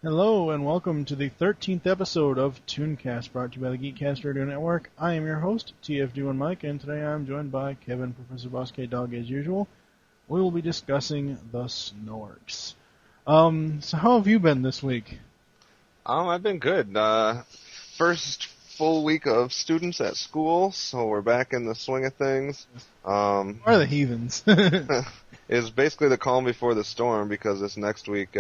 Hello and welcome to the 13th episode of ToonCast, brought to you by the Geekcast Radio Network. I am your host, TF Mike, and today I am joined by Kevin, Professor Boss K Dog as usual. We will be discussing the Snorks. So how have you been this week? I've been good. First full week of students at school, so we're back in the swing of things. Are the heathens? It's basically the calm before the storm, because this next week,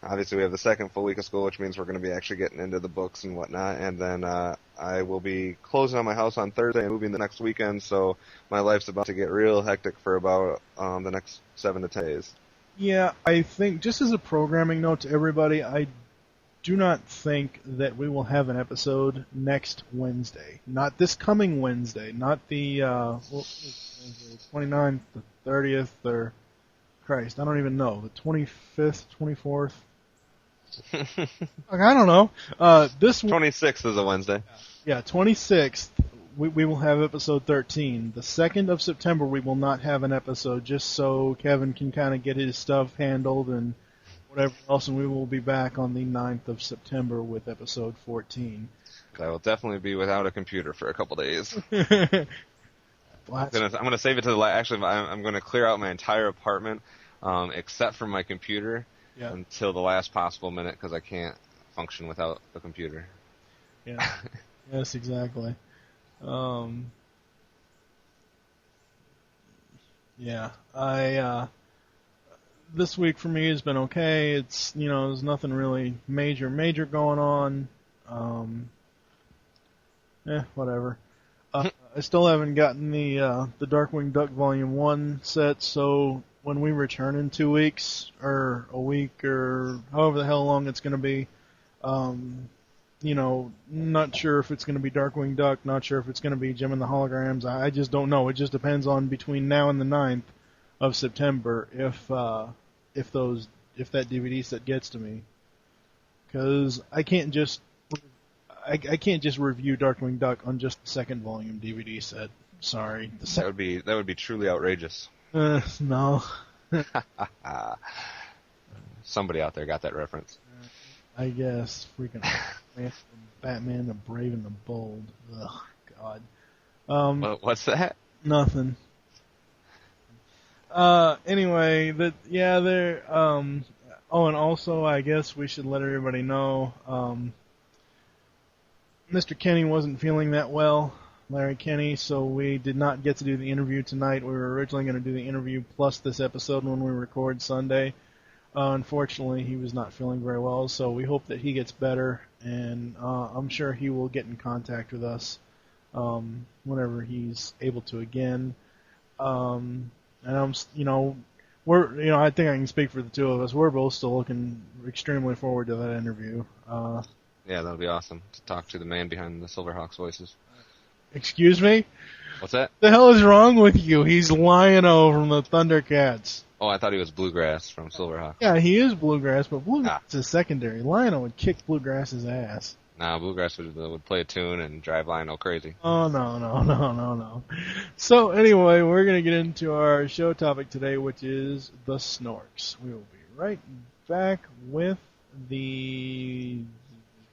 obviously we have the second full week of school, which means we're going to be actually getting into the books and whatnot, and then I will be closing on my house on Thursday and moving the next weekend, so my life's about to get real hectic for about the next 7 to 10 days. Yeah, I think, just as a programming note to everybody, I do not think that we will have an episode next Wednesday. Not this coming Wednesday, not the 29th, the 30th, or Christ, I don't even know, the 25th, 24th. I don't know. This 26th is a Wednesday. Yeah, 26th, we will have episode 13. The 2nd of September, we will not have an episode, just so Kevin can kind of get his stuff handled and whatever else, and we will be back on the 9th of September with episode 14. I will definitely be without a computer for a couple days. I'm going to save it to the actually, I'm going to clear out my entire apartment, except for my computer, until the last possible minute, because I can't function without a computer. Yeah. Yes, exactly. This week for me has been okay. It's, there's nothing really major going on. Whatever. I still haven't gotten the Darkwing Duck Volume 1 set, so when we return in 2 weeks, or a week, or however the hell long it's going to be, not sure if it's going to be Darkwing Duck, not sure if it's going to be Jim and the Holograms. I just don't know. It just depends on between now and the 9th of September if that DVD set gets to me. Because I can't just review Darkwing Duck on just the second volume DVD set. Sorry. That would be truly outrageous. No. Somebody out there got that reference. I guess. Freaking Batman the Brave and the Bold. Ugh, God. What's that? Nothing. Anyway, they're, and also I guess we should let everybody know, Mr. Kenny wasn't feeling that well, Larry Kenny, so we did not get to do the interview tonight. We were originally going to do the interview plus this episode when we record Sunday. Unfortunately, he was not feeling very well, so we hope that he gets better, and I'm sure he will get in contact with us whenever he's able to again. And I think I can speak for the two of us. We're both still looking extremely forward to that interview. Yeah, that'll be awesome to talk to the man behind the Silverhawks voices. Excuse me? What's that? The hell is wrong with you? He's Lion-O from the Thundercats. Oh, I thought he was Bluegrass from Silverhawks. Yeah, he is Bluegrass, but Bluegrass is secondary. Lion-O would kick Bluegrass's ass. Nah, Bluegrass would play a tune and drive Lion-O crazy. Oh, no. So, anyway, we're going to get into our show topic today, which is the Snorks. We will be right back with the...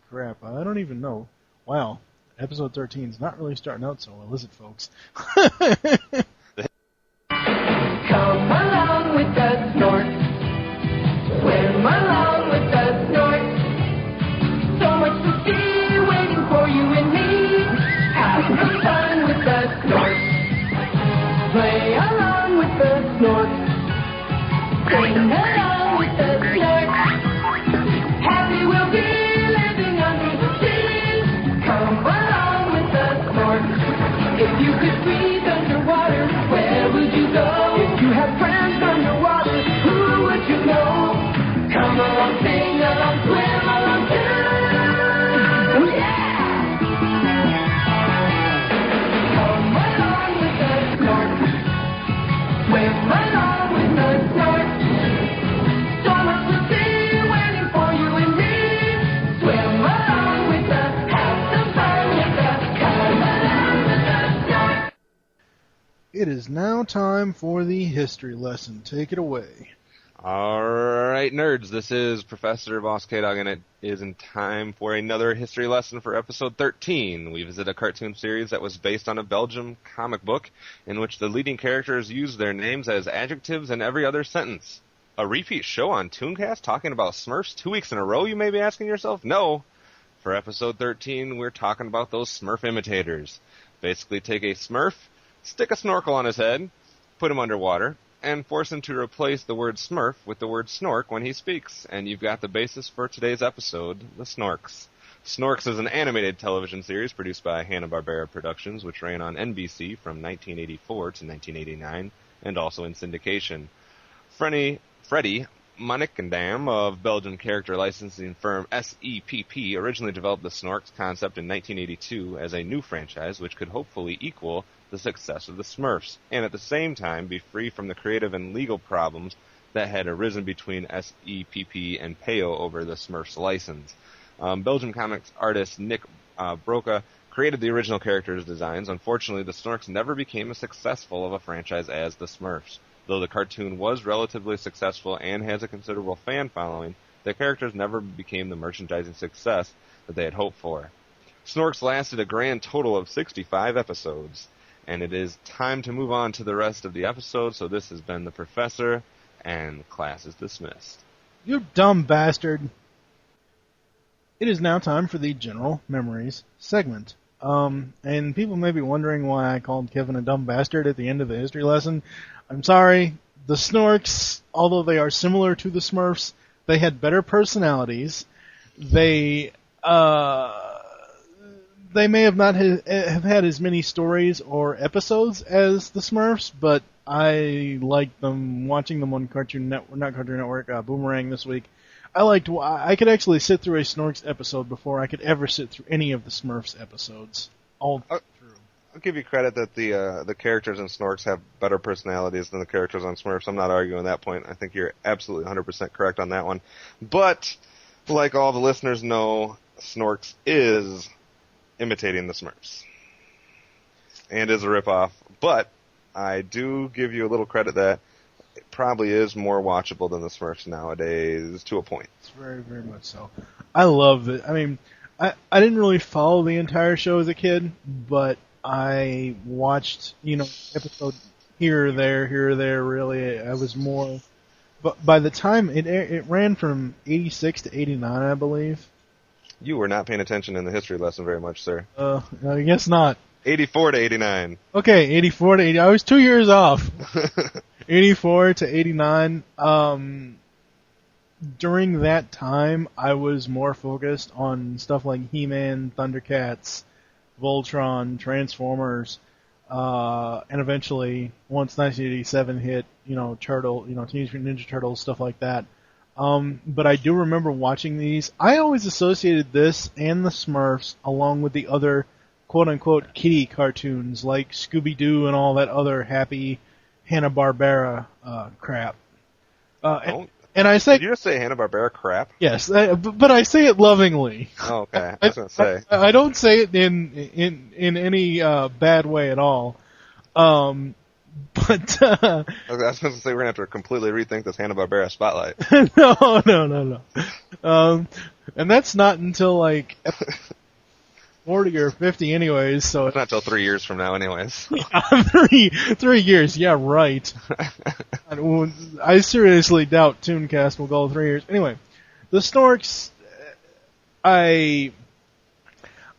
Crap, I don't even know. Wow, episode 13 is not really starting out so well, is it, folks? Come along with the Snorks. Swim along with the Snorks. So much to see waiting for you and me. Have some fun with the Snorks. Play along with the Snorks. Sing along with the Snorks. Happy we'll be. If you could breathe underwater, where would you go? If you had friends underwater, who would you know? Come along, sing along, swim along too. Yeah! Come along with the Snorks. Swim along with the Snorks. So much to see waiting for you and me. Swim along with the, have some fun with the, come along with the Snorks. It is now time for the history lesson. Take it away. Alright, nerds, this is Professor Boss K-Dog, and it is in time for another history lesson for episode 13. We visit a cartoon series that was based on a Belgium comic book in which the leading characters use their names as adjectives in every other sentence. A repeat show on ToonCast talking about Smurfs 2 weeks in a row, you may be asking yourself? No. For episode 13, we're talking about those Smurf imitators. Basically take a Smurf, stick a snorkel on his head, put him underwater, and force him to replace the word Smurf with the word Snork when he speaks. And you've got the basis for today's episode, the Snorks. Snorks is an animated television series produced by Hanna-Barbera Productions, which ran on NBC from 1984 to 1989, and also in syndication. Freddie Monnickendam of Belgian character licensing firm SEPP originally developed the Snorks concept in 1982 as a new franchise which could hopefully equal the success of the Smurfs, and at the same time be free from the creative and legal problems that had arisen between SEPP and Peyo over the Smurfs license. Belgian comics artist Nick Broca created the original characters' designs. Unfortunately, the Snorks never became as successful of a franchise as the Smurfs. Though the cartoon was relatively successful and has a considerable fan following, the characters never became the merchandising success that they had hoped for. Snorks lasted a grand total of 65 episodes, and it is time to move on to the rest of the episode, so this has been the Professor, and class is dismissed. You dumb bastard. It is now time for the General Memories segment. And people may be wondering why I called Kevin a dumb bastard at the end of the history lesson. I'm sorry. The Snorks, although they are similar to the Smurfs, they had better personalities. They may have not have had as many stories or episodes as the Smurfs, but I liked them, watching them on Boomerang this week. I could actually sit through a Snorks episode before I could ever sit through any of the Smurfs episodes. All through. I'll give you credit that the characters in Snorks have better personalities than the characters on Smurfs. I'm not arguing that point. I think you're absolutely 100% correct on that one. But, like all the listeners know, Snorks is imitating the Smurfs. And is a ripoff. But I do give you a little credit that it probably is more watchable than the Smurfs nowadays, to a point. It's very, very much so. I love it. I mean, I didn't really follow the entire show as a kid, but I watched, episode here or there, really. I was more... But by the time it ran from 86 to 89, I believe. You were not paying attention in the history lesson very much, sir. I guess not. 84 to 89. Okay, 84 to 80. I was 2 years off. 84 to 89. During that time, I was more focused on stuff like He-Man, Thundercats, Voltron, Transformers, and eventually, once 1987 hit, Teenage Mutant Ninja Turtles, stuff like that. But I do remember watching these. I always associated this and the Smurfs along with the other quote-unquote kiddie cartoons like Scooby-Doo and all that other happy Hanna-Barbera crap. And I say... Did you just say Hanna-Barbera crap? Yes, but I say it lovingly. Oh, okay. I was going to say. I don't say it in any bad way at all. But I was going to say we're going to have to completely rethink this Hanna-Barbera spotlight. No. And that's not until like 40 or 50 anyways, so... It's not until 3 years from now anyways. Three years, yeah, right. I seriously doubt ToonCast will go 3 years. Anyway, the Snorks, I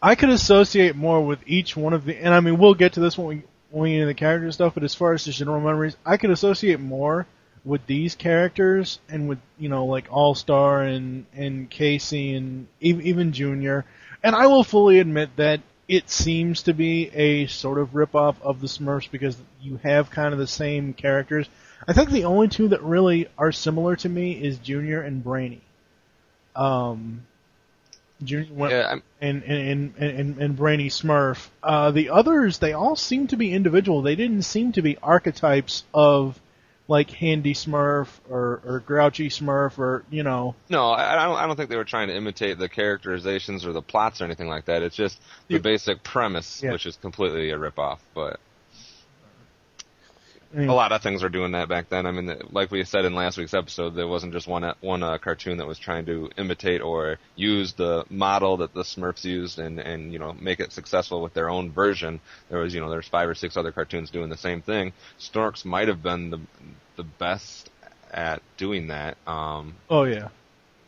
could associate more with each one of the... And I mean, we'll get to this when we get into the character stuff, but as far as the general memories, I could associate more with these characters and with, like All-Star and Casey and even Junior. And I will fully admit that it seems to be a sort of ripoff of the Smurfs because you have kind of the same characters. I think the only two that really are similar to me is Junior and Brainy. Junior and Brainy Smurf. The others, they all seem to be individual. They didn't seem to be archetypes of like Handy Smurf or Grouchy Smurf or, No, I don't think they were trying to imitate the characterizations or the plots or anything like that. It's just the basic premise, which is completely a ripoff. But I mean, A lot of things were doing that back then. I mean, like we said in last week's episode, there wasn't just one cartoon that was trying to imitate or use the model that the Smurfs used and make it successful with their own version. There's 5 or 6 other cartoons doing the same thing. Snorks might have been the best at doing that. oh yeah.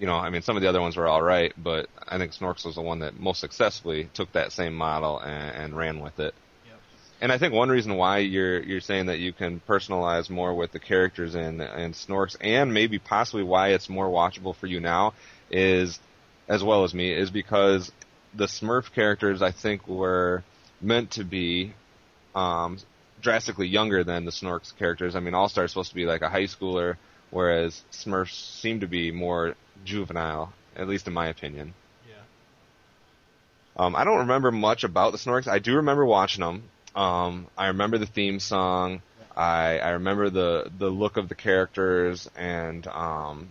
I mean, some of the other ones were all right, but I think Snorks was the one that most successfully took that same model and ran with it. Yep. And I think one reason why you're saying that you can personalize more with the characters in Snorks, and maybe possibly why it's more watchable for you now, is, as well as me, is because the Smurf characters, I think, were meant to be drastically younger than the Snorks characters. I mean, All-Star is supposed to be like a high schooler, whereas Smurfs seem to be more juvenile, at least in my opinion. Yeah. I don't remember much about the Snorks. I do remember watching them. I remember the theme song. I remember the look of the characters and them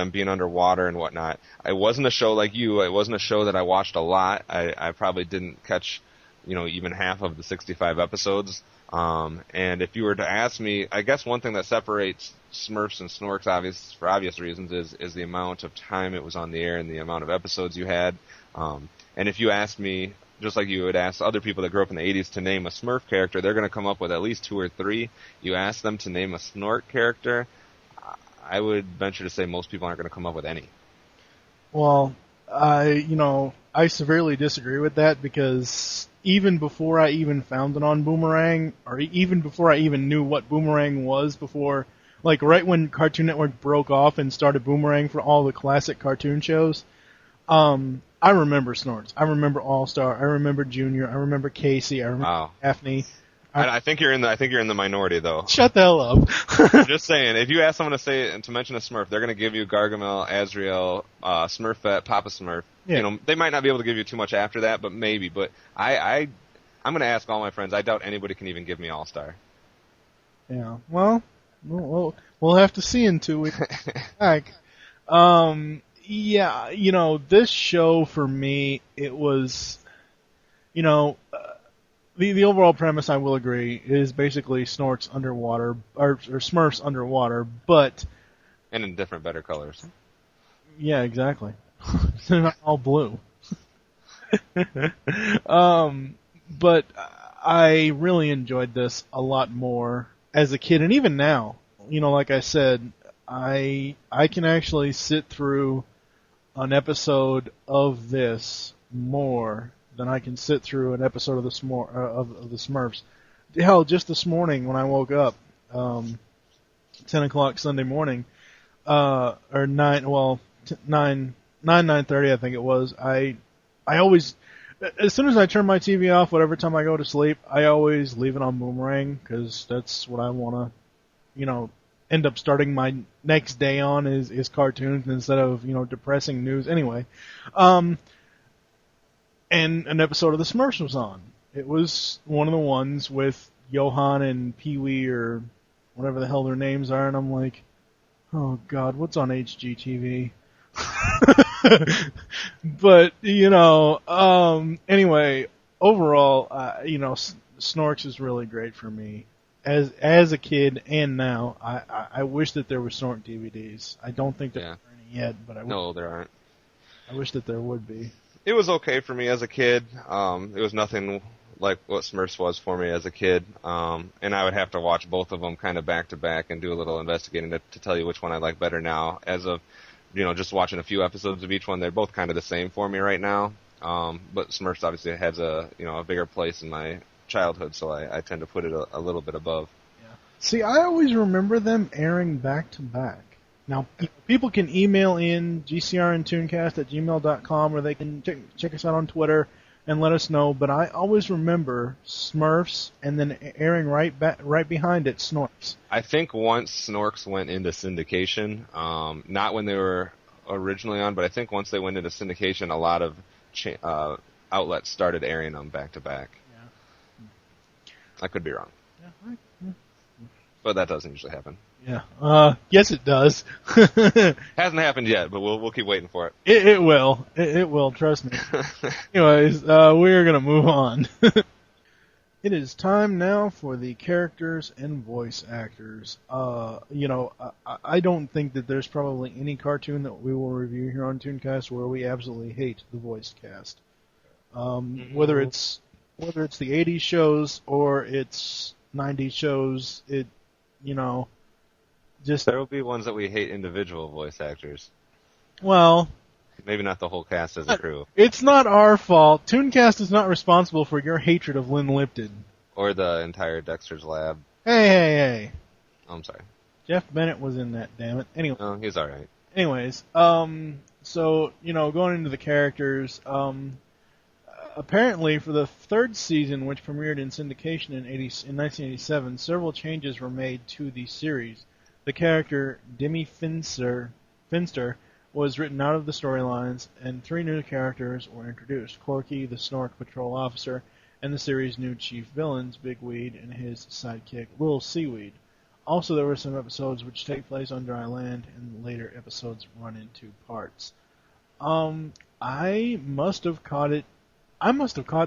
being underwater and whatnot. It wasn't a show like you. It wasn't a show that I watched a lot. I probably didn't catch even half of the 65 episodes. And if you were to ask me, I guess one thing that separates Smurfs and Snorks, for obvious reasons, is the amount of time it was on the air and the amount of episodes you had. And if you asked me, just like you would ask other people that grew up in the 80s to name a Smurf character, they're going to come up with at least 2 or 3. You ask them to name a Snork character, I would venture to say most people aren't going to come up with any. Well, I severely disagree with that, because even before I even found it on Boomerang, or even before I even knew what Boomerang was, like right when Cartoon Network broke off and started Boomerang for all the classic cartoon shows, I remember Snorks. I remember All-Star. I remember Junior. I remember Casey. I remember Daphne. I think you're in the minority, though. Shut the hell up. Just saying, if you ask someone to mention a Smurf, they're going to give you Gargamel, Azrael, Smurfette, Papa Smurf. Yeah. They might not be able to give you too much after that, but maybe. But I'm going to ask all my friends. I doubt anybody can even give me All-Star. Yeah. Well, we'll have to see in 2 weeks. Back. Yeah, this show for me, it was, the overall premise, I will agree, is basically Snorks underwater, or Smurfs underwater, but... And in different, better colors. Yeah, exactly. They're not all blue. But I really enjoyed this a lot more as a kid, and even now, like I said, I can actually sit through an episode of this more than I can sit through an episode of the Smurfs. Hell, just this morning when I woke up, 10 o'clock Sunday morning, or 9:30 I think it was. I always, as soon as I turn my TV off, whatever time I go to sleep, I always leave it on Boomerang, because that's what I want to, end up starting my next day on is cartoons instead of, depressing news. Anyway, and an episode of the Smurfs was on. It was one of the ones with Johan and Pee-wee, or whatever the hell their names are, and I'm like, oh god, what's on HGTV? But, anyway, overall, Snorks is really great for me. As a kid and now, I wish that there were Snork DVDs. I don't think there are any yet, but No, there aren't. I wish that there would be. It was okay for me as a kid. It was nothing like what Smurfs was for me as a kid. And I would have to watch both of them kind of back to back and do a little investigating to tell you which one I like better now. As of, just watching a few episodes of each one, they're both kind of the same for me right now. But Smurfs obviously has a bigger place in my childhood, so I tend to put it a little bit above. Yeah. See, I always remember them airing back to back. Now, people can email in GCRN@ToonCast@gmail.com, or they can check us out on Twitter and let us know. But I always remember Smurfs, and then airing right behind it, Snorks. I think once Snorks went into syndication, not when they were originally on, but I think once they went into syndication, a lot of outlets started airing them back to back. I could be wrong. Yeah. But that doesn't usually happen. Yeah. Yes, it does. Hasn't happened yet, but we'll keep waiting for it. It will. It will, trust me. Anyways, we're going to move on. It is time now for the characters and voice actors. I don't think that there's probably any cartoon that we will review here on ToonCast where we absolutely hate the voice cast. Whether it's the 80s shows or it's 90s shows, just There will be ones that we hate individual voice actors. well, Maybe not the whole cast as a crew. it's not our fault. ToonCast is not responsible for your hatred of Lynn Lipton. Or the entire Dexter's Lab. Hey. Oh, I'm sorry. Jeff Bennett was in that, damn it. Anyway. No, he's alright. Anyways, so, going into the characters, apparently for the third season, which premiered in syndication in 1987, several changes were made to the series. The character, Demi Finster, was written out of the storylines, and 3 new characters were introduced. Corky, the Snork patrol officer, and the series' new chief villains, Big Weed and his sidekick, Lil Seaweed. Also, there were some episodes which take place on dry land, and later episodes run in 2 parts. I must have caught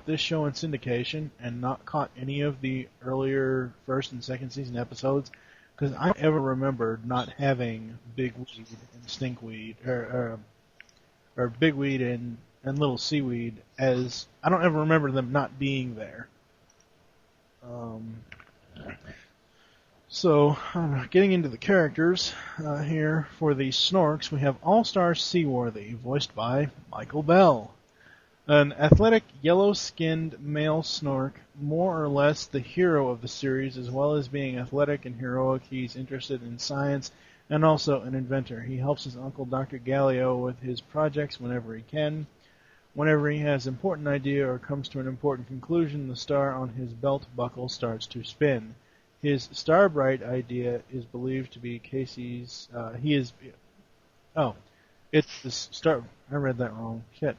this show in syndication and not caught any of the earlier first and second season episodes, because I ever remember not having Big Weed and Stinkweed, or Big Weed and Little Seaweed, as I don't ever remember them not being there. So, getting into the characters here for the Snorks, we have All-Star Seaworthy, voiced by Michael Bell. An athletic, yellow-skinned male Snork, more or less the hero of the series, as well as being athletic and heroic, he's interested in science and also an inventor. He helps his uncle Dr. Gallio with his projects whenever he can. Whenever he has an important idea or comes to an important conclusion, the star on his belt buckle starts to spin. His Starbright idea is believed to be Casey's. It's the star. I read that wrong. Shit.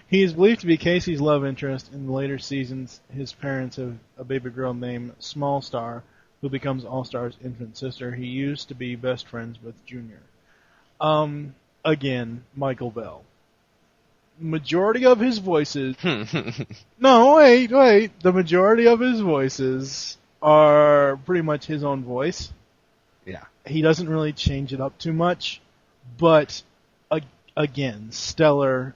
He is believed to be Casey's love interest. In the later seasons, his parents have a baby girl named Small Star, who becomes All-Star's infant sister. He used to be best friends with Junior. Again, Michael Bell. Majority of his voices... No, wait. The majority of his voices are pretty much his own voice. Yeah. He doesn't really change it up too much, but... Again, stellar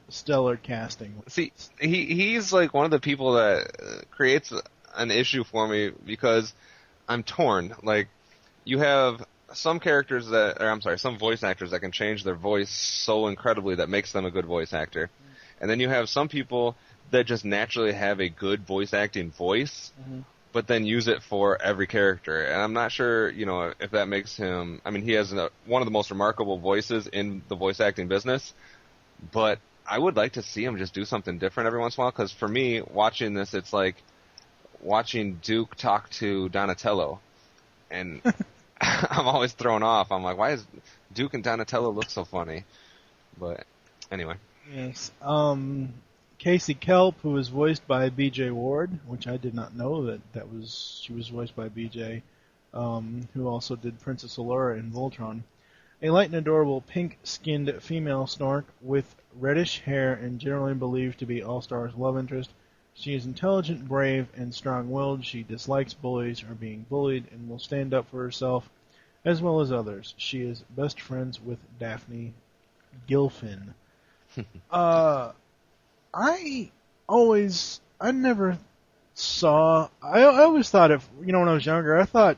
casting. See, he's like one of the people that creates an issue for me because I'm torn. Like, you have some characters some voice actors that can change their voice so incredibly that makes them a good voice actor. And then you have some people that just naturally have a good voice acting voice, but then use it for every character. And I'm not sure, if that makes him... I mean, he has one of the most remarkable voices in the voice acting business, but I would like to see him just do something different every once in a while, because for me, watching this, it's like watching Duke talk to Donatello. And I'm always thrown off. I'm like, why does Duke and Donatello look so funny? But anyway. Yes. Casey Kelp, who was voiced by B.J. Ward, which I did not know she was voiced by B.J., who also did Princess Allura in Voltron. A light and adorable pink-skinned female Snork with reddish hair and generally believed to be All-Star's love interest. She is intelligent, brave, and strong-willed. She dislikes bullies or being bullied and will stand up for herself as well as others. She is best friends with Daphne Gilfin. I always thought when I was younger, I thought,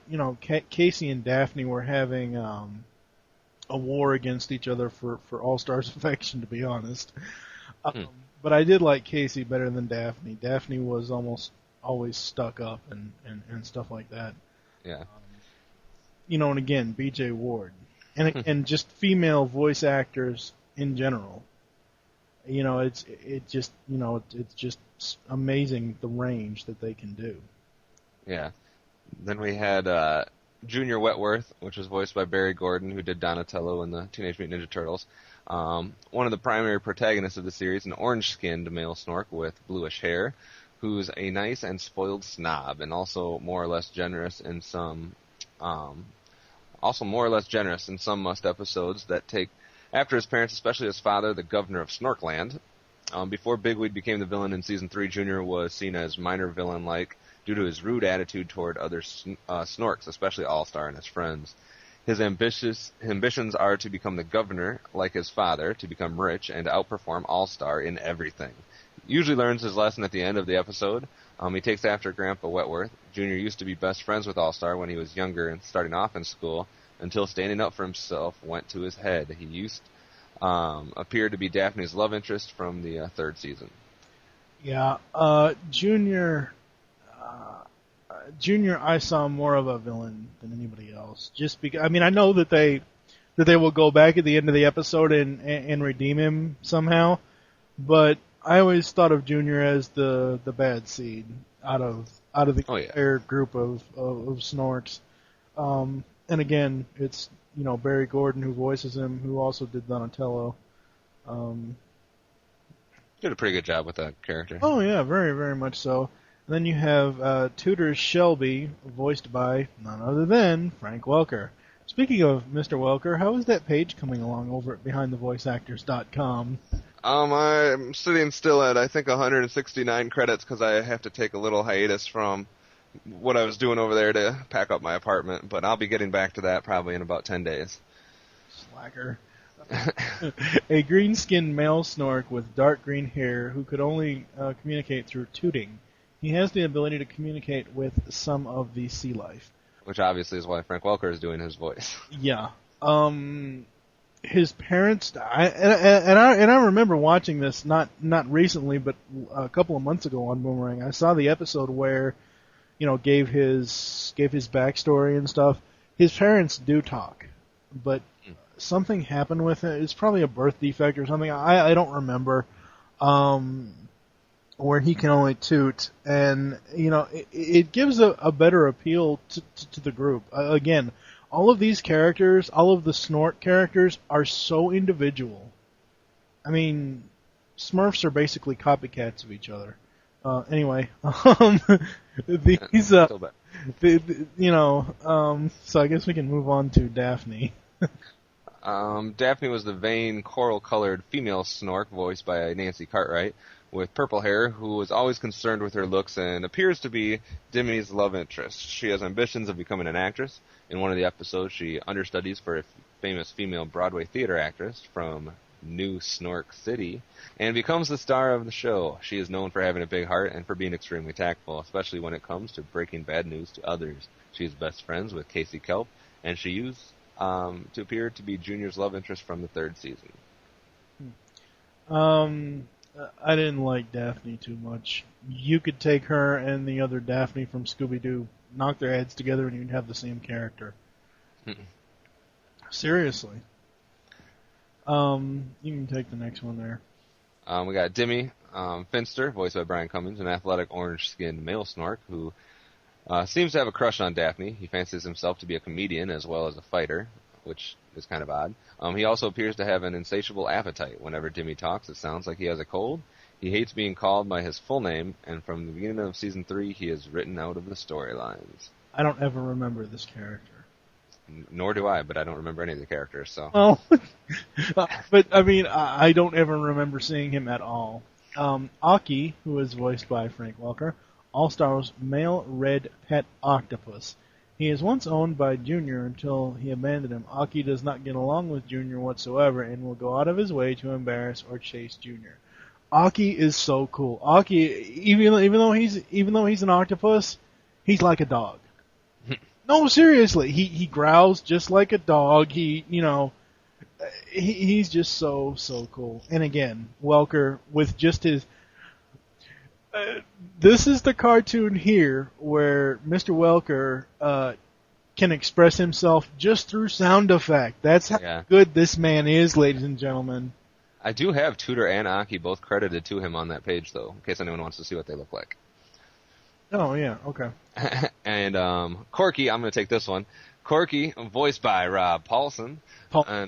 Casey and Daphne were having a war against each other for All-Star's affection, to be honest. But I did like Casey better than Daphne. Daphne was almost always stuck up and stuff like that. Yeah. And again, B.J. Ward. And just female voice actors in general. It's just amazing the range that they can do. Yeah. Then we had Junior Wentworth, which was voiced by Barry Gordon, who did Donatello in the Teenage Mutant Ninja Turtles. One of the primary protagonists of the series, an orange-skinned male Snork with bluish hair, who's a nice and spoiled snob, and also more or less generous in some must episodes that take after his parents, especially his father, the governor of Snorkland. Before Bigweed became the villain in Season 3, Junior was seen as minor villain-like due to his rude attitude toward other Snorks, especially All-Star and his friends. His ambitions are to become the governor, like his father, to become rich, and to outperform All-Star in everything. He usually learns his lesson at the end of the episode. He takes after Grandpa Wetworth. Junior used to be best friends with All-Star when he was younger and starting off in school, until standing up for himself went to his head. He used appeared to be Daphne's love interest from the third season. Yeah, Junior, I saw more of a villain than anybody else. Just because, I mean, I know that they will go back at the end of the episode and redeem him somehow, but I always thought of Junior as the bad seed out of the entire group of Snorks. And again, it's Barry Gordon who voices him, who also did Donatello. Did a pretty good job with that character. Oh yeah, very, very much so. And then you have Tutor Shelby, voiced by none other than Frank Welker. Speaking of Mr. Welker, how is that page coming along over at BehindTheVoiceActors.com? I'm sitting still at, I think, 169 credits because I have to take a little hiatus from what I was doing over there to pack up my apartment, but I'll be getting back to that probably in about 10 days. Slacker. A green-skinned male Snork with dark green hair who could only communicate through tooting. He has the ability to communicate with some of the sea life. Which obviously is why Frank Welker is doing his voice. Yeah. His parents died, and I remember watching this not recently, but a couple of months ago on Boomerang. I saw the episode where, gave his backstory and stuff. His parents do talk, but something happened with it. It's probably a birth defect or something. I don't remember. Where he can only toot, and it gives a better appeal to the group. Again, all of these characters, all of the Snort characters, are so individual. I mean, Smurfs are basically copycats of each other. Anyway, these so I guess we can move on to Daphne. Daphne was the vain, coral-colored female Snork, voiced by Nancy Cartwright, with purple hair, who was always concerned with her looks and appears to be Demi's love interest. She has ambitions of becoming an actress. In one of the episodes, she understudies for a famous female Broadway theater actress from New Snork City, and becomes the star of the show. She is known for having a big heart and for being extremely tactful, especially when it comes to breaking bad news to others. She is best friends with Casey Kelp, and she used to appear to be Junior's love interest from the third season. I didn't like Daphne too much. You could take her and the other Daphne from Scooby-Doo, knock their heads together, and you'd have the same character. Seriously. You can take the next one there. We got Demi Finster, voiced by Brian Cummings, an athletic orange-skinned male Snork who seems to have a crush on Daphne. He fancies himself to be a comedian as well as a fighter, which is kind of odd. He also appears to have an insatiable appetite. Whenever Demi talks, it sounds like he has a cold. He hates being called by his full name, and from the beginning of Season 3, he is written out of the storylines. I don't ever remember this character. Nor do I, but I don't remember any of the characters, so... Oh, but, I mean, I don't ever remember seeing him at all. Aki, who is voiced by Frank Welker, All-Star's male red pet octopus. He is once owned by Junior until he abandoned him. Aki does not get along with Junior whatsoever and will go out of his way to embarrass or chase Junior. Aki is so cool. Aki, even though he's an octopus, he's like a dog. No, seriously, he growls just like a dog. He's just so cool. And again, Welker with just his. This is the cartoon here where Mr. Welker can express himself just through sound effect. That's how good this man is, ladies and gentlemen. I do have Tudor and Aki both credited to him on that page, though, in case anyone wants to see what they look like. Oh, yeah, okay. And Corky, I'm going to take this one. Corky, voiced by Rob Paulson.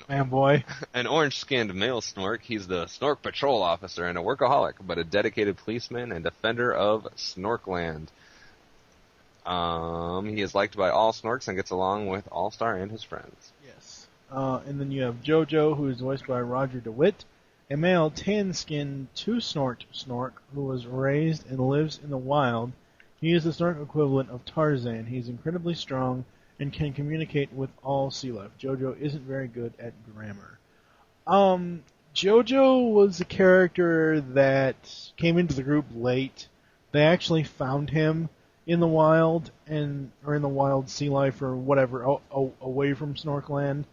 Man, boy. An orange-skinned male Snork. He's the Snork Patrol Officer and a workaholic, but a dedicated policeman and defender of Snorkland. He is liked by all Snorks and gets along with All-Star and his friends. Yes. And then you have JoJo, who is voiced by Roger DeWitt. a male tan-skinned two-snorked snork who was raised and lives in the wild. He is the snork equivalent of Tarzan. He's incredibly strong and can communicate with all sea life. Jojo isn't very good at grammar. Jojo was a character that came into the group late. They actually found him in the wild or in the wild sea life or whatever, away from Snorkland.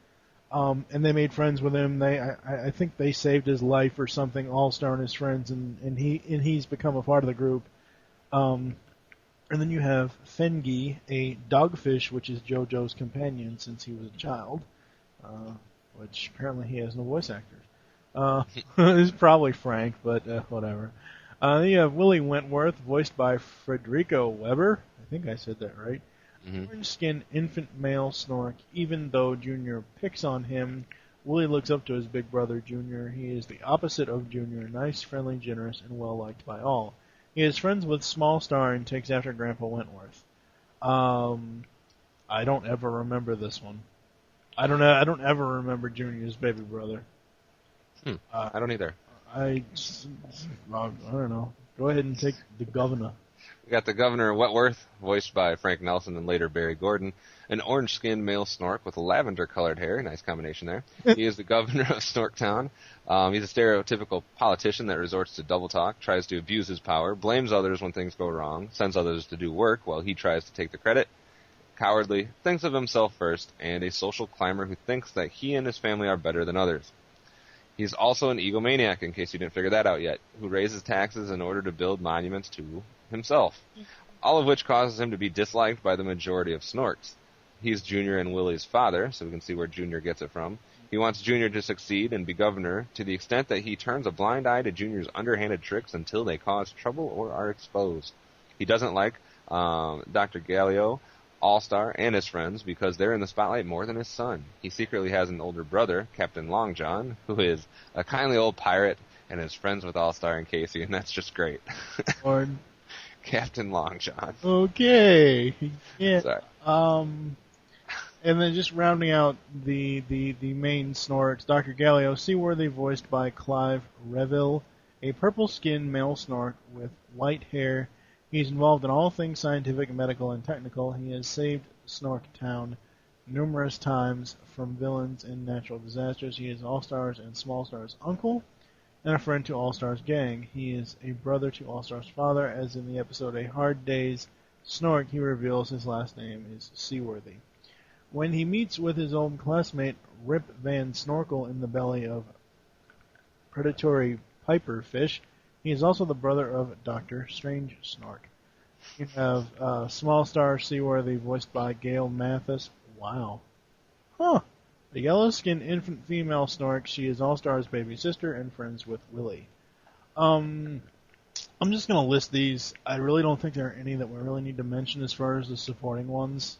And they made friends with him. I think they saved his life or something. All-Star and his friends, and he's become a part of the group. And then you have Fengi, a dogfish, which is JoJo's companion since he was a child, which apparently he has no voice actors. It's probably Frank, but whatever. Then you have Willie Wentworth, voiced by Federico Weber. I think I said that right. Orange-skinned infant male Snork. Even though Junior picks on him, Willie looks up to his big brother Junior. He is the opposite of Junior, nice, friendly, generous, and well-liked by all. He is friends with Small Star and takes after Grandpa Wentworth. I don't ever remember this one. I don't ever remember Junior's baby brother. I don't either. I don't know. Go ahead and take the governor. We got the Governor Wentworth, voiced by Frank Nelson and later Barry Gordon. An orange-skinned male Snork with lavender-colored hair. Nice combination there. He is the governor of Snorktown. He's a stereotypical politician that resorts to double talk, tries to abuse his power, blames others when things go wrong, sends others to do work while he tries to take the credit. Cowardly, thinks of himself first, and a social climber who thinks that he and his family are better than others. He's also an egomaniac, in case you didn't figure that out yet, who raises taxes in order to build monuments to himself, all of which causes him to be disliked by the majority of Snorks. He's Junior and Willie's father, so we can see where Junior gets it from. He wants Junior to succeed and be governor to the extent that he turns a blind eye to Junior's underhanded tricks until they cause trouble or are exposed. He doesn't like Dr. Galileo, All-Star, and his friends because they're in the spotlight more than his son. He secretly has an older brother, Captain Long John, who is a kindly old pirate and is friends with All-Star and Casey, and that's just great. Or Captain Long John. Okay. Yeah. Sorry. And then just rounding out the main Snorks, Dr. Galileo, seaworthy, voiced by Clive Revill, a purple-skinned male Snork with white hair. He's involved in all things scientific, medical, and technical. He has saved Snorktown numerous times from villains and natural disasters. He is All-Star's and Small Star's uncle, and a friend to All-Star's gang. He is a brother to All-Star's father, as in the episode A Hard Day's Snork, he reveals his last name is Seaworthy. When he meets with his old classmate Rip Van Snorkel in the belly of predatory piper fish, he is also the brother of Dr. Strange Snork. You have Small Star Seaworthy, voiced by Gail Mathis. Wow. Huh. The yellow-skinned infant female Snork. She is All-Star's baby sister and friends with Willie. I'm just going to list these. I really don't think there are any that we really need to mention as far as the supporting ones.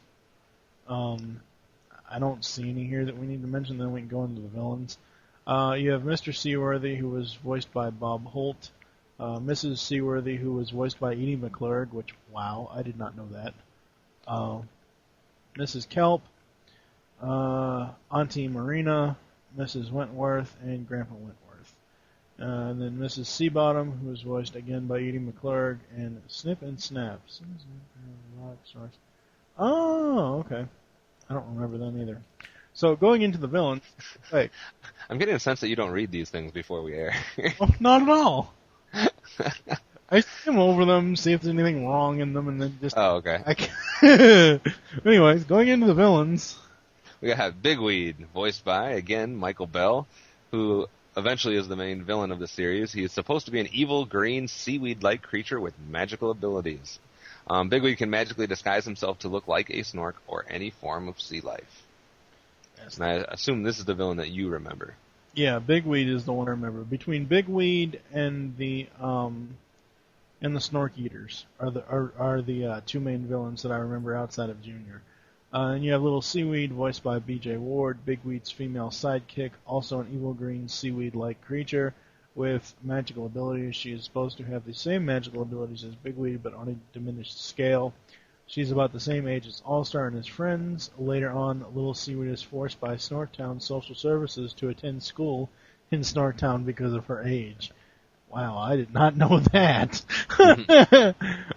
I don't see any here that we need to mention, then we can go into the villains. You have Mr. Seaworthy, who was voiced by Bob Holt. Mrs. Seaworthy, who was voiced by Edie McClurg, which, wow, I did not know that. Mrs. Kelp, Auntie Marina, Mrs. Wentworth, and Grandpa Wentworth. And then Mrs. Seabottom, who was voiced again by Edie McClurg, and Snip and Snap. Oh, okay. I don't remember them either. So going into the villains, hey. I'm getting a sense that you don't read these things before we air. Oh, not at all. I skim over them, see if there's anything wrong in them, and then just... Oh, okay. Anyways, going into the villains. We have Bigweed, voiced by, again, Michael Bell, who eventually is the main villain of the series. He is supposed to be an evil, green, seaweed-like creature with magical abilities. Bigweed can magically disguise himself to look like a Snork or any form of sea life. Yes. And I assume this is the villain that you remember. Yeah, Bigweed is the one I remember. Between Bigweed and the Snork Eaters are the two main villains that I remember outside of Junior. And you have Little Seaweed, voiced by B.J. Ward, Bigweed's female sidekick, also an evil green seaweed-like creature with magical abilities. She is supposed to have the same magical abilities as Bigweed, but on a diminished scale. She's about the same age as All-Star and his friends. Later on, Little Seaweed is forced by Snorktown Social Services to attend school in Snorktown because of her age. Wow, I did not know that.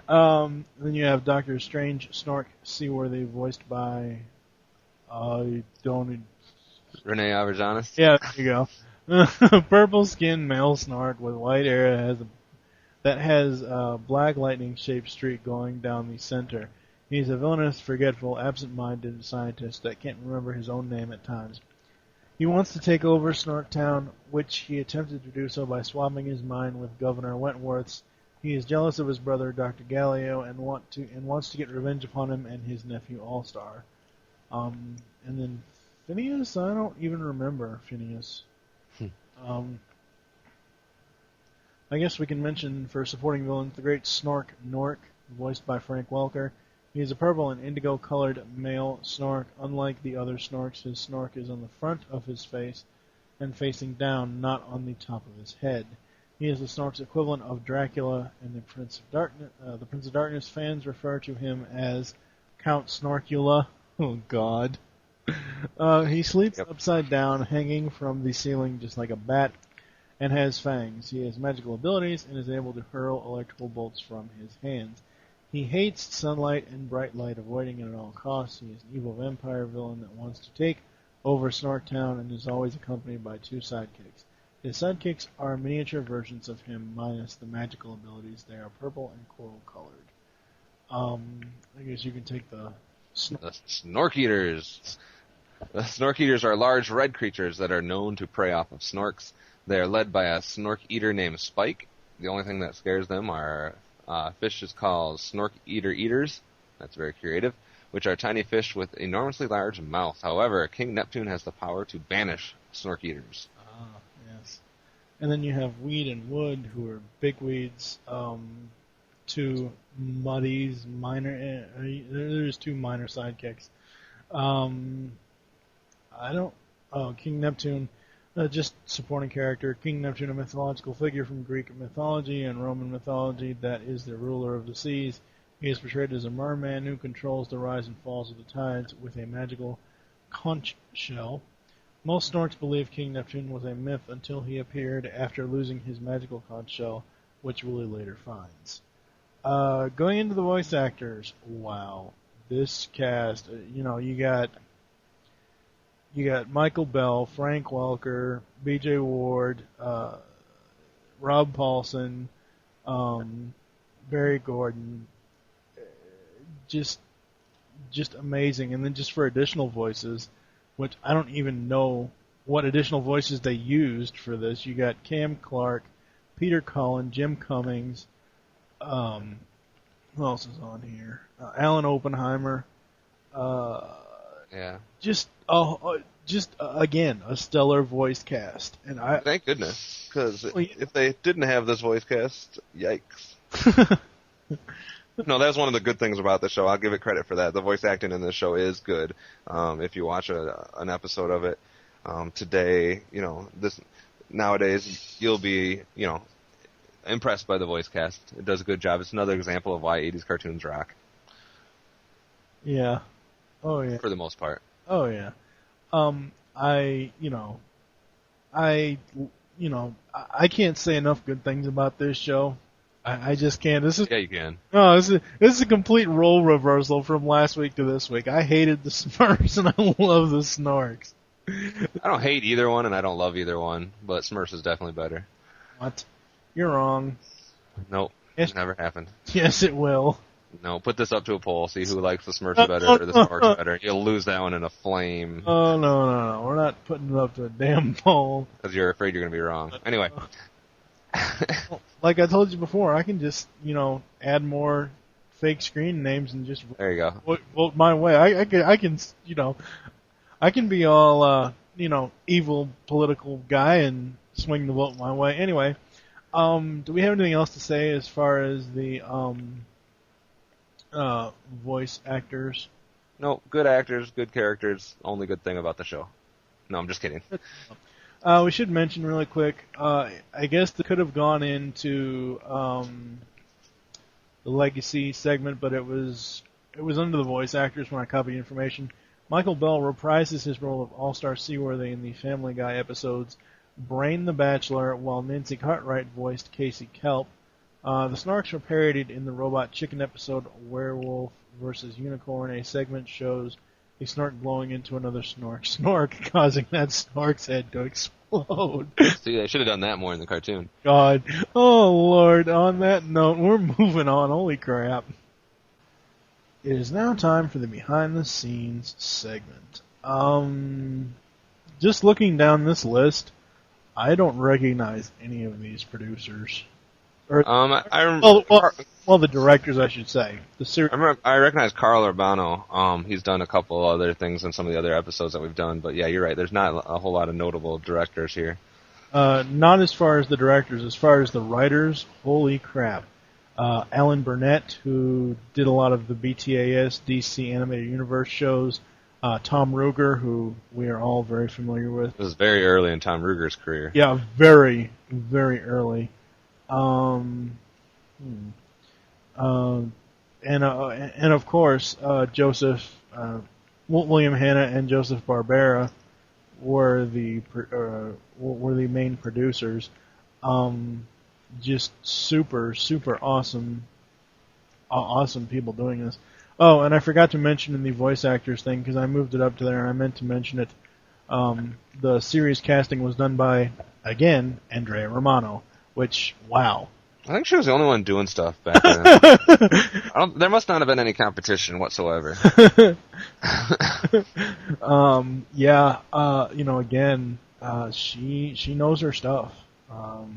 Then you have Doctor Strange Snork Seaworthy, voiced by I don't. Renee Averjanis. Yeah, there you go. Purple skinned male Snork with white hair that has a black lightning-shaped streak going down the center. He's a villainous, forgetful, absent-minded scientist that can't remember his own name at times. He wants to take over Snorktown, which he attempted to do so by swapping his mind with Governor Wentworth's. He is jealous of his brother, Dr. Gallio, and wants to get revenge upon him and his nephew, All-Star. And then Phineas, I don't even remember Phineas. I guess we can mention for supporting villains the great Snork Nork, voiced by Frank Welker. He is a purple and indigo-colored male Snork. Unlike the other Snorks, his Snork is on the front of his face and facing down, not on the top of his head. He is the Snork's equivalent of Dracula and the Prince of Darkness. The Prince of Darkness fans refer to him as Count Snorkula. Oh, God. He sleeps upside down, hanging from the ceiling just like a bat, and has fangs. He has magical abilities and is able to hurl electrical bolts from his hands. He hates sunlight and bright light, avoiding it at all costs. He is an evil vampire villain that wants to take over Snorktown and is always accompanied by two sidekicks. His sidekicks are miniature versions of him, minus the magical abilities. They are purple and coral-colored. I guess you can take the Snork Eaters. The Snork Eaters are large red creatures that are known to prey off of Snorks. They are led by a Snork Eater named Spike. The only thing that scares them are fishes called Snork Eater Eaters. That's very creative. Which are tiny fish with enormously large mouths. However, King Neptune has the power to banish Snork Eaters. Yes. And then you have Weed and Wood, who are bigweeds. Two muddies, there's two minor sidekicks. King Neptune, just supporting character. King Neptune, a mythological figure from Greek mythology and Roman mythology that is the ruler of the seas. He is portrayed as a merman who controls the rise and falls of the tides with a magical conch shell. Most Snorks believe King Neptune was a myth until he appeared after losing his magical conch shell, which Willie later finds. Going into the voice actors, wow, this cast, you got Michael Bell, Frank Welker, B.J. Ward, Rob Paulson, Barry Gordon, just amazing. And then just for additional voices, which I don't even know what additional voices they used for this, you got Cam Clark, Peter Cullen, Jim Cummings, who else is on here? Alan Oppenheimer. Yeah. Again, a stellar voice cast. And thank goodness, because if they didn't have this voice cast, yikes. No, that's one of the good things about the show. I'll give it credit for that. The voice acting in this show is good. If you watch an episode of it today, nowadays you'll be, impressed by the voice cast. It does a good job. It's another example of why 80s cartoons rock. Yeah. Oh yeah. For the most part. Oh yeah. I can't say enough good things about this show. I just can't. Yeah, you can. No, this is a complete role reversal from last week to this week. I hated the Smurfs and I love the Snorks. I don't hate either one and I don't love either one, but Smurfs is definitely better. What? You're wrong. Nope. It never happened. Yes, it will. No, put this up to a poll. See who likes the Smurfs better or the Snorks better. You'll lose that one in a flame. Oh, no. We're not putting it up to a damn poll. Because you're afraid you're going to be wrong. Anyway. Like I told you before, I can just, add more fake screen names and just there you go. Vote my way. I can be all, evil political guy and swing the vote my way. Anyway, do we have anything else to say as far as the voice actors? No, good actors, good characters, only good thing about the show. No, I'm just kidding. We should mention really quick, I guess they could have gone into the legacy segment, but it was under the voice actors when I copied information. Michael Bell reprises his role of All-Star Seaworthy in the Family Guy episodes Brain the Bachelor, while Nancy Cartwright voiced Casey Kelp. The Snorks were parodied in the Robot Chicken episode Werewolf vs. Unicorn. A segment shows a Snork blowing into another Snork, causing that Snork's head to explode. See, they should have done that more in the cartoon. God. Oh, Lord. On that note, we're moving on. Holy crap. It is now time for the behind-the-scenes segment. Just looking down this list, I don't recognize any of these producers. Or, well, the directors, I should say. I recognize Carl Urbano. He's done a couple other things in some of the other episodes that we've done, but yeah, you're right. There's not a whole lot of notable directors here. Not as far as the directors, as far as the writers. Holy crap! Alan Burnett, who did a lot of the BTAS DC Animated Universe shows. Tom Ruegger, who we are all very familiar with. It was very early in Tom Ruegger's career. Yeah, very, very early. And of course, William Hanna and Joseph Barbera were the main producers. Just super awesome people doing this. Oh, and I forgot to mention in the voice actors thing, because I moved it up to there and I meant to mention it. The series casting was done by, again, Andrea Romano. Which, wow. I think she was the only one doing stuff back then. There must not have been any competition whatsoever. She knows her stuff. Do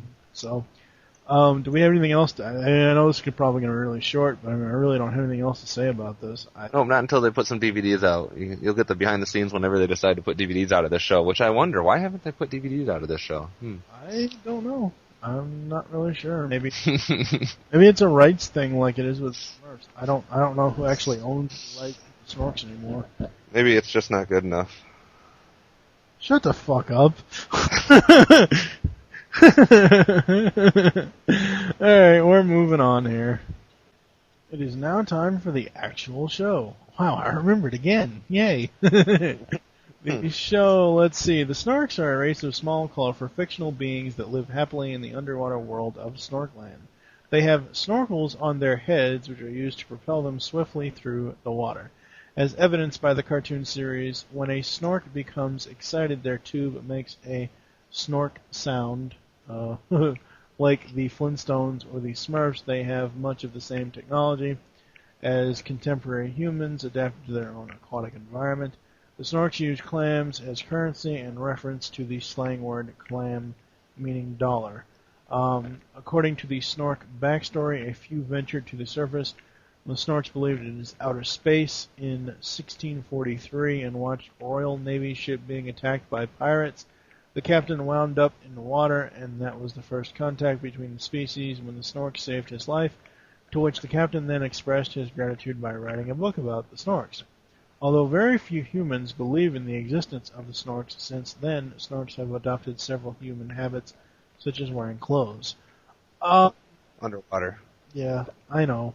we have anything else? I know this is probably going to be really short, but I really don't have anything else to say about this. No, not until they put some DVDs out. You'll get the behind the sines whenever they decide to put DVDs out of this show, which I wonder, why haven't they put DVDs out of this show? I don't know. I'm not really sure. Maybe it's a rights thing like it is with Snorks. I don't know who actually owns the rights to Snorks anymore. Maybe it's just not good enough. Shut the fuck up. Alright, we're moving on here. It is now time for the actual show. Wow, I remembered again. Yay. The show, let's see. The Snorks are a race of small, colorful, fictional beings that live happily in the underwater world of Snorkland. They have snorkels on their heads, which are used to propel them swiftly through the water. As evidenced by the cartoon series, when a snork becomes excited, their tube makes a snork sound. Like the Flintstones or the Smurfs, they have much of the same technology as contemporary humans adapted to their own aquatic environment. The Snorks use clams as currency in reference to the slang word clam, meaning dollar. According to the Snork backstory, a few ventured to the surface. The Snorks believed it is outer space in 1643 and watched a Royal Navy ship being attacked by pirates. The captain wound up in the water, and that was the first contact between the species when the Snork saved his life, to which the captain then expressed his gratitude by writing a book about the Snorks. Although very few humans believe in the existence of the Snorks, since then, Snorks have adopted several human habits, such as wearing clothes. Underwater. Yeah, I know,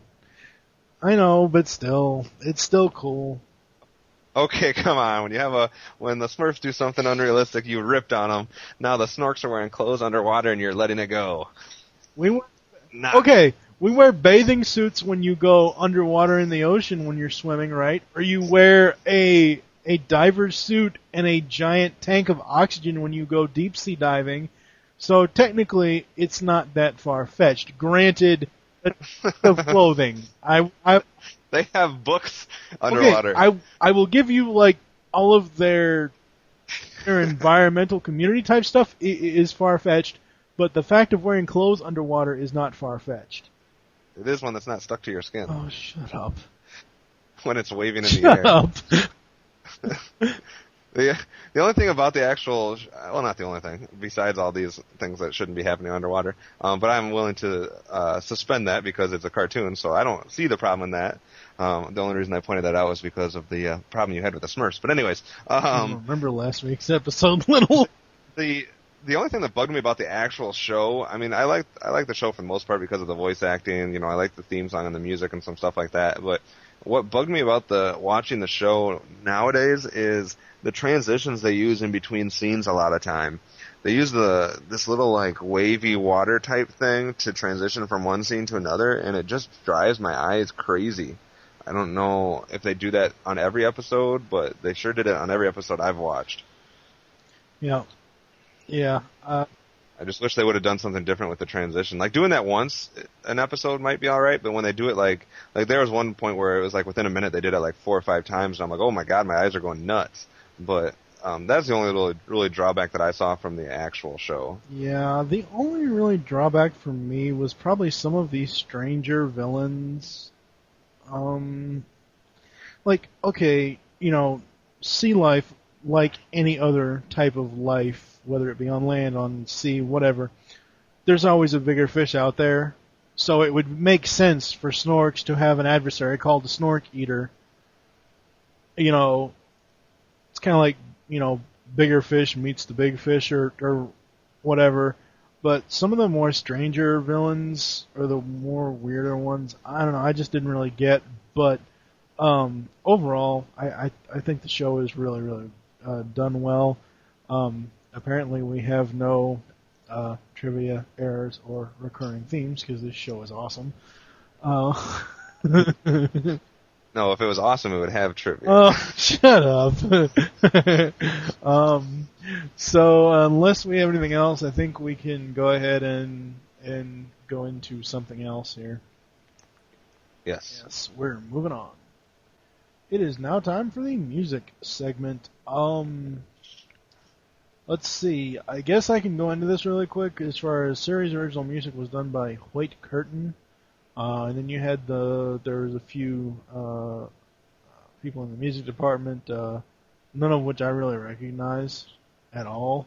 but still, it's still cool. Okay, come on. When the Smurfs do something unrealistic, you ripped on them. Now the Snorks are wearing clothes underwater, and you're letting it go. We wear bathing suits when you go underwater in the ocean when you're swimming, right? Or you wear a diver's suit and a giant tank of oxygen when you go deep sea diving. So technically, it's not that far-fetched. Granted, of clothing. They have books underwater. Okay, I will give you, like, all of their environmental community type stuff is far-fetched, but the fact of wearing clothes underwater is not far-fetched. It is one that's not stuck to your skin. Oh, shut up. When it's waving in the air. Shut up. The only thing about the actual, well, not the only thing, besides all these things that shouldn't be happening underwater, but I'm willing to suspend that because it's a cartoon, so I don't see the problem in that. The only reason I pointed that out was because of the problem you had with the Smurfs. But anyways, I remember last week's episode, little. The only thing that bugged me about the actual show, I mean, I like the show for the most part because of the voice acting. You know, I like the theme song and the music and some stuff like that. But what bugged me about watching the show nowadays is the transitions they use in between scenes a lot of time. They use this little like wavy water type thing to transition from one scene to another, and it just drives my eyes crazy. I don't know if they do that on every episode, but they sure did it on every episode I've watched. Yeah. I just wish they would have done something different with the transition. Like doing that once an episode might be all right, but when they do it like there was one point where it was like within a minute they did it like 4 or 5 times, and I'm like, oh my god, my eyes are going nuts. But that's the only really drawback that I saw from the actual show. Yeah, the only really drawback for me was probably some of these stranger villains. Like, okay, sea life, like any other type of life, whether it be on land, on sea, whatever, there's always a bigger fish out there. So it would make sense for Snorks to have an adversary called the Snork Eater. It's kind of like, bigger fish meets the big fish or whatever. But some of the more stranger villains, or the more weirder ones, I don't know, I just didn't really get. But overall, I think the show is really, really done well. Apparently we have no trivia errors or recurring themes, because this show is awesome. No, if it was awesome, it would have trivia. Oh, shut up. So unless we have anything else, I think we can go ahead and go into something else here. Yes, we're moving on. It is now time for the music segment. Let's see. I guess I can go into this really quick. As far as series original music was done by Hoyt Curtin. And then you had there was a few people in the music department, none of which I really recognize at all.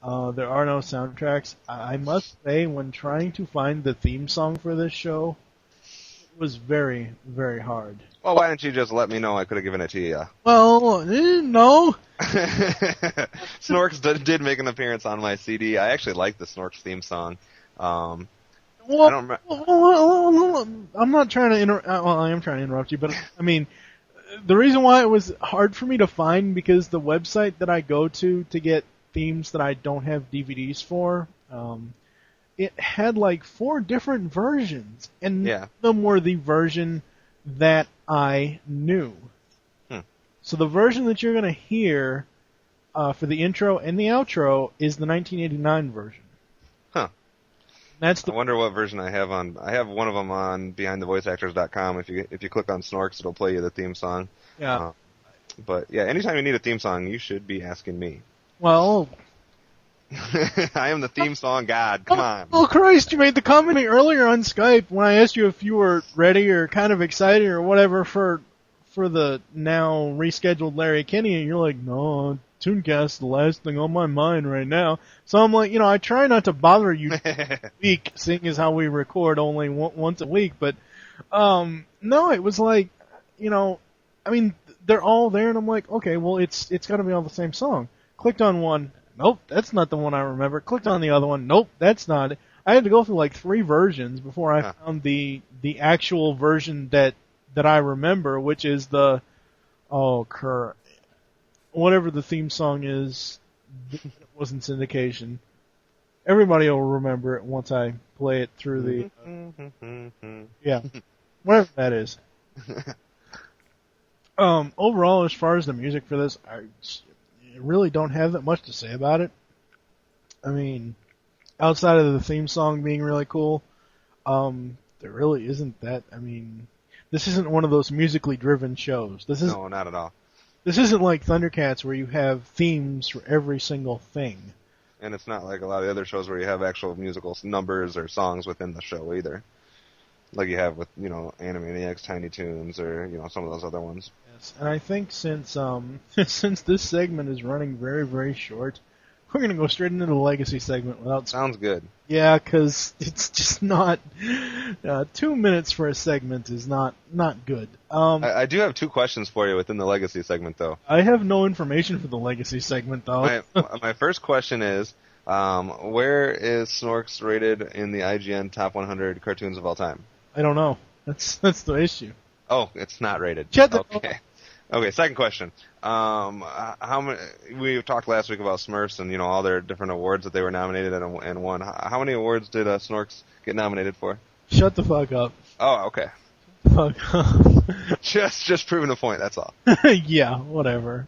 There are no soundtracks. I must say, when trying to find the theme song for this show, it was very, very hard. Well, why didn't you just let me know? I could have given it to you. Well, no. Snorks did make an appearance on my CD. I actually like the Snorks theme song. Well, I'm not trying to interrupt. Well, I am trying to interrupt you, but I mean, the reason why it was hard for me to find, because the website that I go to get themes that I don't have DVDs for, it had like 4 different versions, and none of them were the version that I knew. So the version that you're going to hear for the intro and the outro is the 1989 version. I wonder what version I have on. I have one of them on BehindTheVoiceActors.com. If you click on Snorks, it'll play you the theme song. Yeah. But yeah, anytime you need a theme song, you should be asking me. Well, I am the theme song god. Come on. Oh Christ! You made the comment earlier on Skype when I asked you if you were ready or kind of excited or whatever for the now rescheduled Larry Kenny, and you're like, no, ToonCast is the last thing on my mind right now. So I'm like, I try not to bother you a week, seeing as how we record only once a week. But no, it was like, I mean, they're all there, and I'm like, okay, well, it's got to be all the same song. Clicked on one, nope, that's not the one I remember. Clicked on the other one, nope, that's not it. I had to go through like 3 versions before I found the actual version that I remember, which is the whatever the theme song is. It wasn't syndication. Everybody will remember it once I play it through the whatever that is. Overall, as far as the music for this, I really don't have that much to say about it. I mean, outside of the theme song being really cool, there really isn't that. I mean, this isn't one of those musically driven shows. No, not at all. This isn't like Thundercats where you have themes for every single thing. And it's not like a lot of the other shows where you have actual musical numbers or songs within the show either. Like you have with, Animaniacs, Tiny Toons, or, some of those other ones. Yes, and I think since since this segment is running very, very short, we're going to go straight into the Legacy segment without... Sounds good. Yeah, because it's just not... 2 minutes for a segment is not good. I do have 2 questions for you within the Legacy segment, though. I have no information for the Legacy segment, though. My first question is, where is Snorks rated in the IGN Top 100 Cartoons of All Time? I don't know. That's the issue. Oh, it's not rated. Shut the Okay. Okay, second question. How many? We talked last week about Smurfs and all their different awards that they were nominated and won. How many awards did Snorks get nominated for? Shut the fuck up. Oh, okay. Fuck up. Just proving a point. That's all. Yeah, whatever.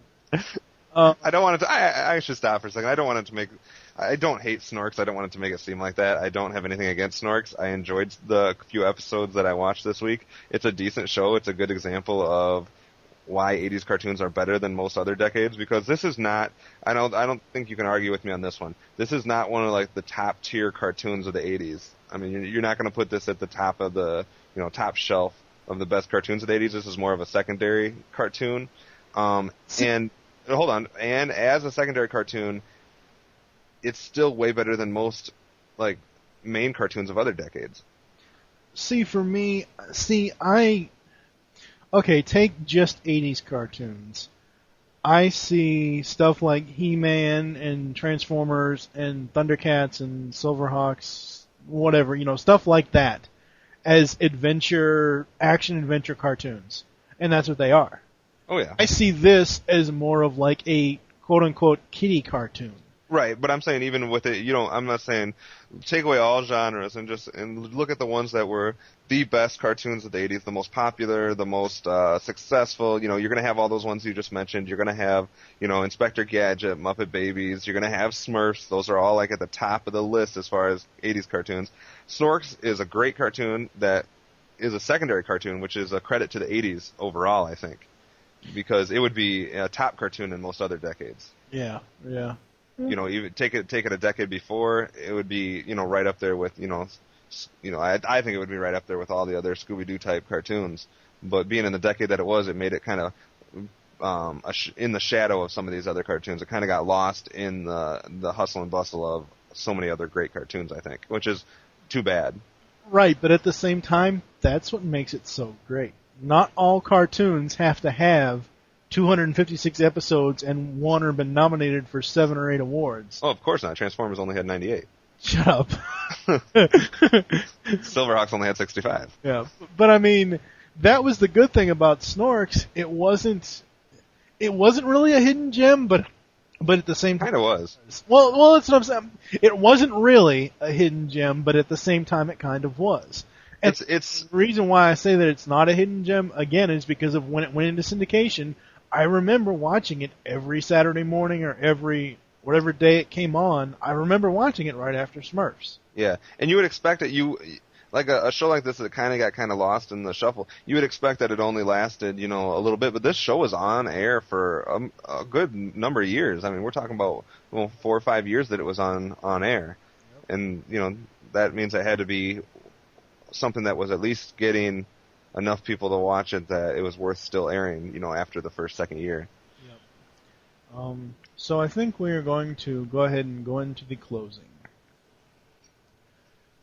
I don't want it to. I should stop for a second. I don't want it to make. I don't hate Snorks. I don't want it to make it seem like that. I don't have anything against Snorks. I enjoyed the few episodes that I watched this week. It's a decent show. It's a good example of why 80s cartoons are better than most other decades, because this is not. I don't think you can argue with me on this one. This is not one of like the top tier cartoons of the 80s. I mean, you're not going to put this at the top of the top shelf of the best cartoons of the 80s. This is more of a secondary cartoon. And hold on, and as a secondary cartoon, it's still way better than most like main cartoons of other decades. See, for me, take just 80s cartoons. I see stuff like He-Man and Transformers and Thundercats and Silverhawks, whatever, stuff like that, as action-adventure cartoons. And that's what they are. Oh, yeah. I see this as more of like a quote-unquote kiddie cartoon. Right, but I'm saying even with it, I'm not saying take away all genres and look at the ones that were the best cartoons of the 80s, the most popular, the most successful. You're going to have all those ones you just mentioned. You're going to have, Inspector Gadget, Muppet Babies. You're going to have Smurfs. Those are all like at the top of the list as far as 80s cartoons. Snorks is a great cartoon that is a secondary cartoon, which is a credit to the 80s overall, I think, because it would be a top cartoon in most other decades. Yeah. Even take it a decade before, it would be, right up there with, I think it would be right up there with all the other Scooby-Doo type cartoons. But being in the decade that it was, it made it kind of in the shadow of some of these other cartoons. It kind of got lost in the hustle and bustle of so many other great cartoons, I think, which is too bad. Right, but at the same time, that's what makes it so great. Not all cartoons have to have 256 episodes and won or been nominated for 7 or 8 awards. Oh, of course not. Transformers only had 98. Shut up. Silverhawks only had 65. Yeah, but I mean, that was the good thing about Snorks. It wasn't really a hidden gem, but at the same time, kind of was. Well, that's what I'm saying. It wasn't really a hidden gem, but at the same time, it kind of was. And it's the reason why I say that it's not a hidden gem again is because of when it went into syndication. I remember watching it every Saturday morning or every whatever day it came on. I remember watching it right after Smurfs. Yeah, and you would expect that like a show like this that got lost in the shuffle. You would expect that it only lasted, a little bit, but this show was on air for a good number of years. I mean, we're talking about 4 or 5 years that it was on air, yep. And that means it had to be something that was at least getting enough people to watch it that it was worth still airing, after the second year. Yep. So I think we are going to go ahead and go into the closing.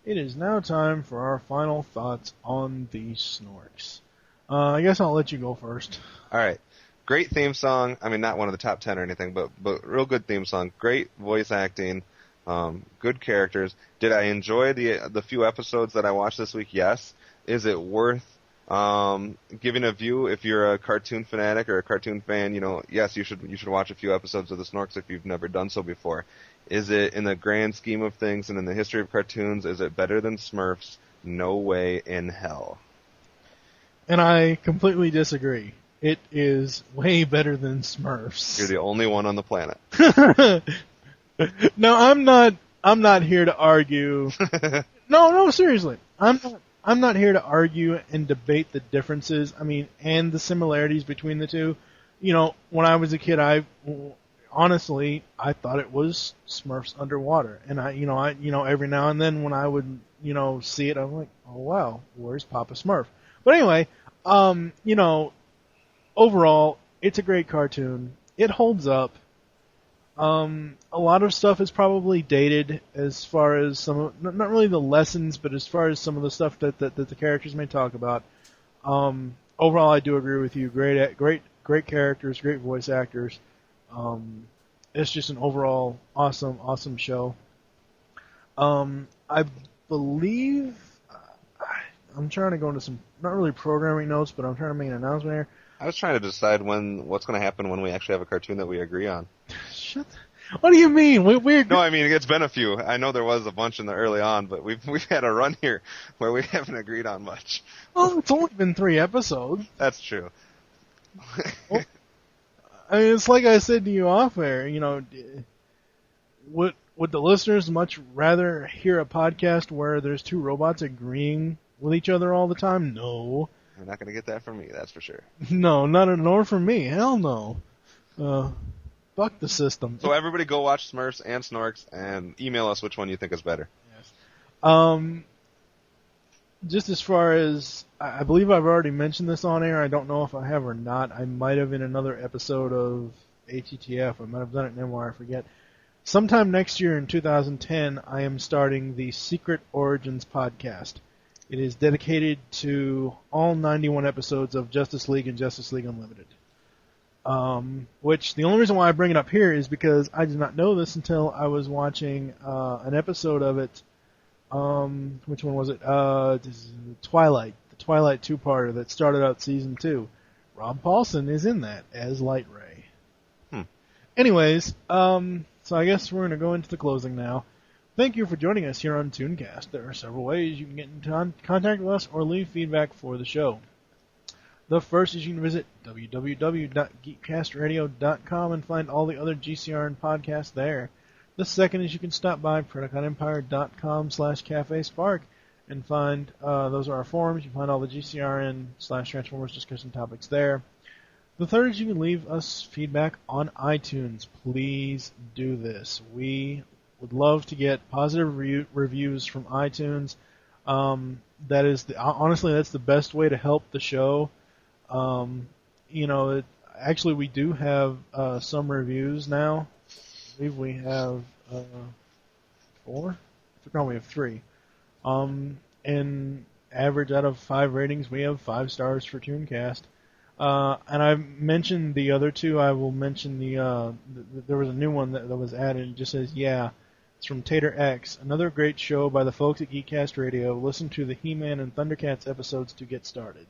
It is now time for our final thoughts on the Snorks. I guess I'll let you go first. All right. Great theme song. I mean, not one of the top 10 or anything, but real good theme song. Great voice acting. Good characters. Did I enjoy the few episodes that I watched this week? Yes. Is it worth giving a view if you're a cartoon fanatic or a cartoon fan? Yes, you should watch a few episodes of the Snorks if you've never done so before. Is it, in the grand scheme of things and in the history of cartoons, is it better than Smurfs? No way in hell. And I completely disagree. It is way better than Smurfs. You're the only one on the planet. No, I'm not here to argue. No, seriously. I'm not here to argue and debate the differences, and the similarities between the two. When I was a kid, honestly, I thought it was Smurfs underwater. And I every now and then when I would, see it, I'm like, oh wow, where's Papa Smurf? But anyway, overall, it's a great cartoon. It holds up. A lot of stuff is probably dated as far as not really the lessons, but as far as some of the stuff that the characters may talk about. Overall, I do agree with you. Great characters, great voice actors. It's just an overall awesome show. I believe, I'm trying to go into some, not really programming notes, but I'm trying to make an announcement here. I was trying to decide what's going to happen when we actually have a cartoon that we agree on. What do you mean? No, I mean, it's been a few. I know there was a bunch in the early on, but we've had a run here where we haven't agreed on much. Well, it's only been 3 episodes. That's true. Well, I mean, it's like I said to you off air, would the listeners much rather hear a podcast where there's 2 robots agreeing with each other all the time? No. You're not going to get that from me, that's for sure. No, nor from me. Hell no. Fuck the system. So everybody go watch Smurfs and Snorks and email us which one you think is better. Yes. Just as far as, I believe I've already mentioned this on air. I don't know if I have or not. I might have in another episode of ATTF. I might have done it in MWire, I forget. Sometime next year in 2010, I am starting the Secret Origins podcast. It is dedicated to all 91 episodes of Justice League and Justice League Unlimited. Which the only reason why I bring it up here is because I did not know this until I was watching an episode of it. Which one was it? Twilight, the Twilight 2-parter that started out season 2. Rob Paulson is in that as Light Ray. Anyways, so I guess we're going to go into the closing now. Thank you for joining us here on ToonCast. There are several ways you can get in contact with us or leave feedback for the show. The first is you can visit www.geekcastradio.com and find all the other GCRN podcasts there. The second is you can stop by PredaconEmpire.com/CafeSpark and find, those are our forums. You can find all the GCRN/Transformers discussion topics there. The third is you can leave us feedback on iTunes. Please do this. We would love to get positive reviews from iTunes. Honestly, that's the best way to help the show. Actually, we do have some reviews now. I believe we have 4? No, we have 3. And average out of 5 ratings, we have 5 stars for ToonCast. And I mentioned the other 2. I will mention there was a new one that was added. It just says, yeah, it's from Tater X. Another great show by the folks at Geekcast Radio. Listen to the He-Man and Thundercats episodes to get started.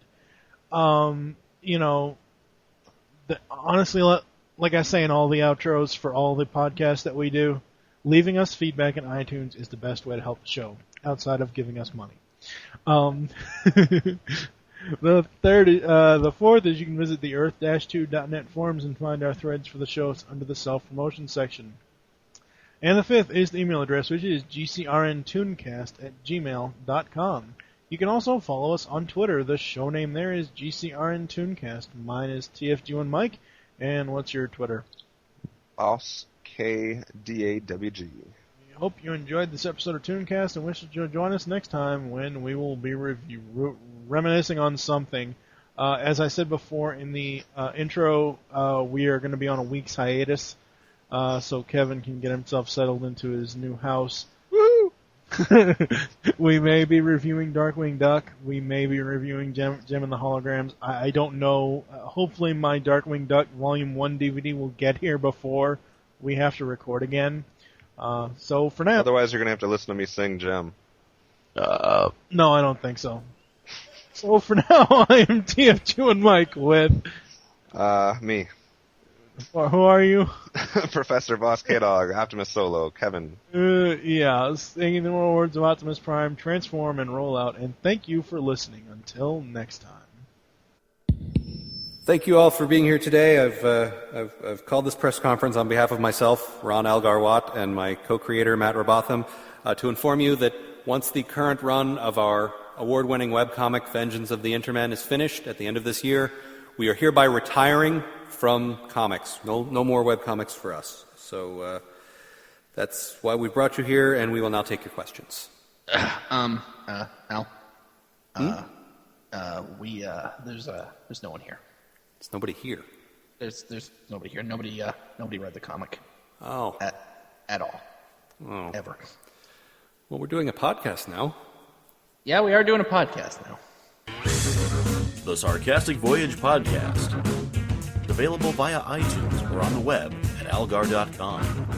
Honestly, like I say in all the outros for all the podcasts that we do, leaving us feedback in iTunes is the best way to help the show, outside of giving us money. The fourth is you can visit the earth-2.net forums and find our threads for the shows under the self-promotion section. And the fifth is the email address, which is gcrntooncast@gmail.com. You can also follow us on Twitter. The show name there is GCRN ToonCast. Mine is TFG1Mike. And what's your Twitter? Boss KDAWG. We hope you enjoyed this episode of ToonCast and wish to join us next time when we will be reminiscing on something. As I said before in the intro, we are going to be on a week's hiatus, so Kevin can get himself settled into his new house. Woo! We may be reviewing Darkwing Duck. We may be reviewing Gem and the Holograms. I don't know. Hopefully my Darkwing Duck Volume 1 DVD will get here before we have to record again. So for now... Otherwise you're going to have to listen to me sing Gem. No, I don't think so. So for now, I am TFG and Mike with... Me. Who are you? Professor Boss K-Dog, Optimus Solo, Kevin. Yeah, singing the more words of Optimus Prime, transform and roll out, and thank you for listening. Until next time. Thank you all for being here today. I've called this press conference on behalf of myself, Ron Algar-Watt, and my co-creator, Matt Robotham, to inform you that once the current run of our award-winning webcomic, Vengeance of the Intermen, is finished at the end of this year, we are hereby retiring from comics. No more webcomics for us. So that's why we brought you here, and we will now take your questions. Al? There's no one here. There's nobody here. There's nobody here. Nobody read the comic. Oh. At all. Oh. Ever. Well, we're doing a podcast now. Yeah, we are doing a podcast now. The Sarcastic Voyage Podcast. Available via iTunes or on the web at algar.com.